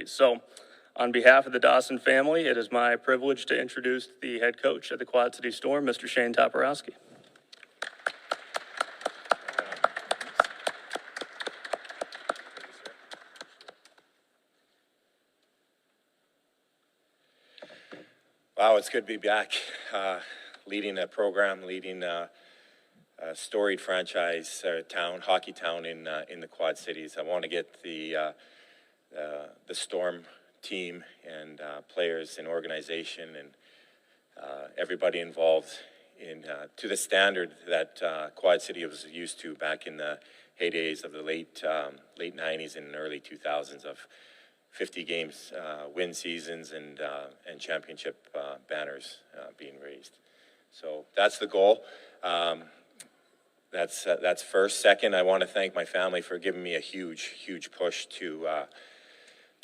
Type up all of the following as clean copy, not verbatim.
So, on behalf of the Dawson family, it is my privilege to introduce the head coach of the Quad City Storm, Mr. Shayne Toporowski. Wow, it's good to be back, leading a program, leading a storied franchise hockey town in the Quad Cities. I want to get the Storm team and players and organization and everybody involved to the standard that Quad City was used to back in the heydays of the late 90s and early 2000s of 50 games, win seasons, and championship banners being raised. So that's the goal. That's first. Second, I want to thank my family for giving me a huge push to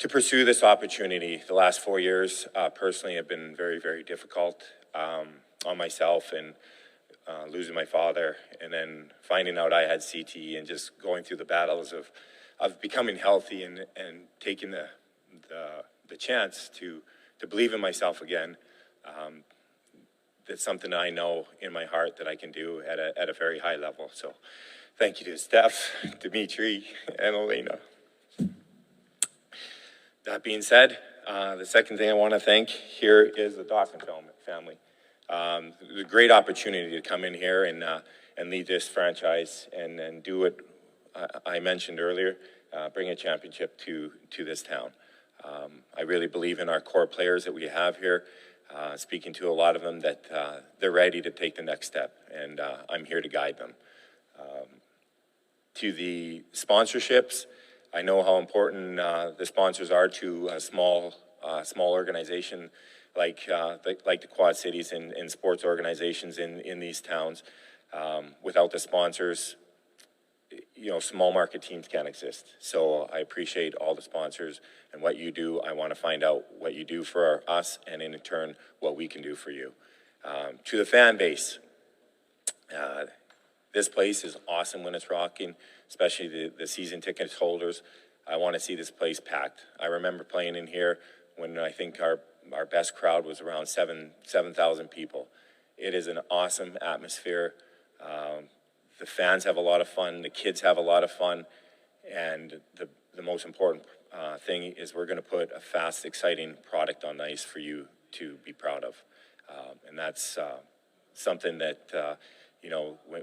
pursue this opportunity. The last 4 years, personally, have been very difficult on myself, and losing my father, and then finding out I had CTE, and just going through the battles of becoming healthy and taking the chance to believe in myself again. That's something I know in my heart that I can do at a very high level. So thank you to Steph, Dimitri, and Elena. That being said, the second thing I want to thank here is the Dawson family. It was a great opportunity to come in here and lead this franchise and do what I mentioned earlier, bring a championship to this town. I really believe in our core players that we have here. Speaking to a lot of them, that they're ready to take the next step, and I'm here to guide them. To the sponsorships, I know how important the sponsors are to a small organization like the Quad Cities and sports organizations in these towns. Without the sponsors, small market teams can't exist. So I appreciate all the sponsors and what you do. I want to find out what you do for us, and in turn, what we can do for you. To the fan base, this place is awesome when it's rocking, especially the season ticket holders. I want to see this place packed. I remember playing in here when I think our best crowd was around 7,000 people. It is an awesome atmosphere. The fans have a lot of fun, the kids have a lot of fun, and the most important thing is we're going to put a fast, exciting product on the ice for you to be proud of. And that's something that,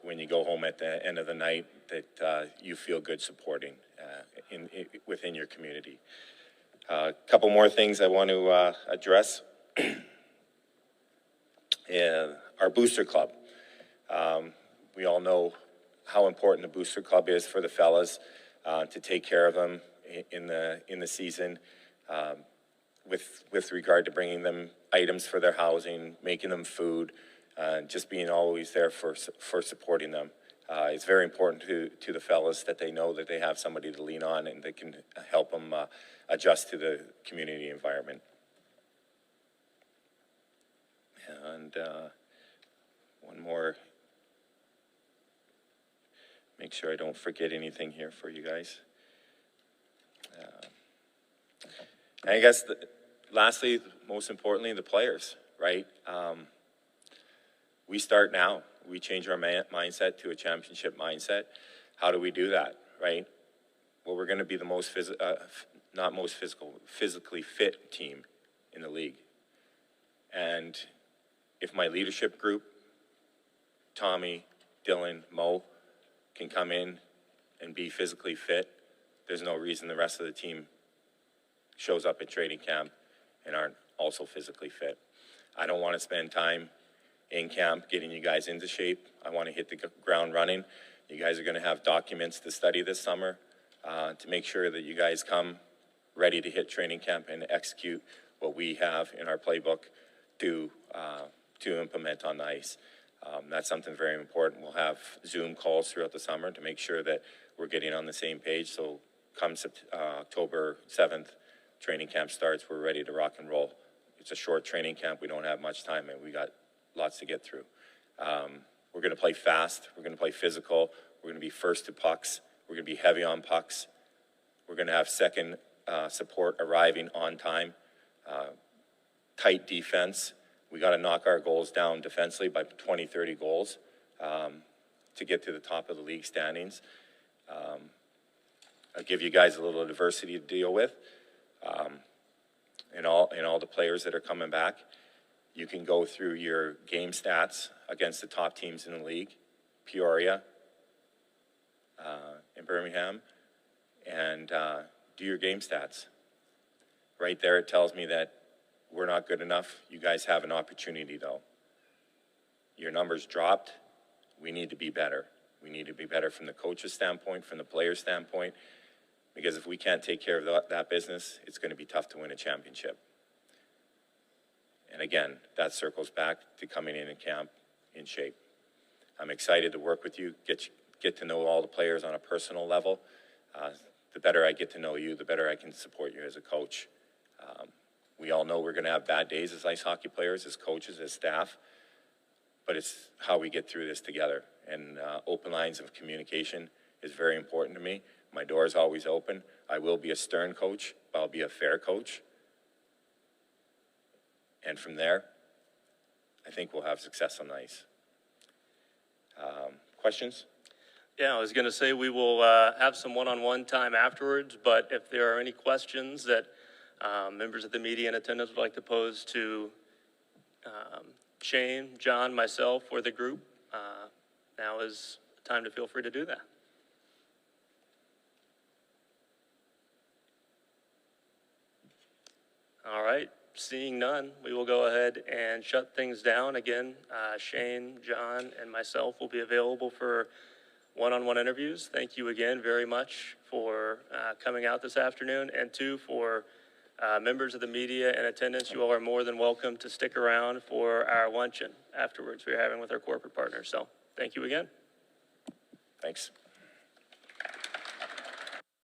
when you go home at the end of the night, that you feel good supporting within your community. A couple more things I want to address. Our Booster Club. We all know how important the Booster Club is for the fellas, to take care of them in the season, with regard to bringing them items for their housing, making them food, just being always there for supporting them. It's very important to the fellas that they know that they have somebody to lean on and that can help them adjust to the community environment. And one more. Make sure I don't forget anything here for you guys. I guess, lastly, most importantly, the players, right? We start now. We change our mindset to a championship mindset. How do we do that, right? Well, we're going to be the physically fit team in the league. And if my leadership group, Tommy, Dylan, Mo, can come in and be physically fit, there's no reason the rest of the team shows up at training camp and aren't also physically fit. I don't want to spend time in camp getting you guys into shape. I want to hit the ground running. You guys are going to have documents to study this summer to make sure that you guys come ready to hit training camp and execute what we have in our playbook to implement on the ice. That's something very important. We'll have Zoom calls throughout the summer to make sure that we're getting on the same page. So come October 7th, training camp starts, we're ready to rock and roll. It's a short training camp. We don't have much time, and we got lots to get through. We're going to play fast. We're going to play physical. We're going to be first to pucks. We're going to be heavy on pucks. We're going to have second support arriving on time, tight defense. We got to knock our goals down defensively by 20, 30 goals to get to the top of the league standings. I'll give you guys a little adversity to deal with. And all the players that are coming back, you can go through your game stats against the top teams in the league, Peoria, in Birmingham, and do your game stats. Right there, it tells me that we're not good enough. You guys have an opportunity, though. Your numbers dropped. We need to be better. We need to be better from the coach's standpoint, from the player's standpoint, because if we can't take care of that business, it's going to be tough to win a championship. And again, that circles back to coming in camp in shape. I'm excited to work with you, get to know all the players on a personal level. The better I get to know you, the better I can support you as a coach. We all know we're going to have bad days as ice hockey players, as coaches, as staff, but it's how we get through this together. And open lines of communication is very important to me. My door is always open. I will be a stern coach, but I'll be a fair coach. And from there, I think we'll have success on the ice. Questions? Yeah, I was going to say we will have some one-on-one time afterwards, but if there are any questions that members of the media in attendance would like to pose to Shayne, John, myself, or the group, now is the time to feel free to do that. All right, seeing none, we will go ahead and shut things down. Again, Shayne, John, and myself will be available for one-on-one interviews. Thank you again very much for coming out this afternoon, and two, for members of the media in attendance. You all are more than welcome to stick around for our luncheon afterwards we're having with our corporate partners. So thank you again. Thanks.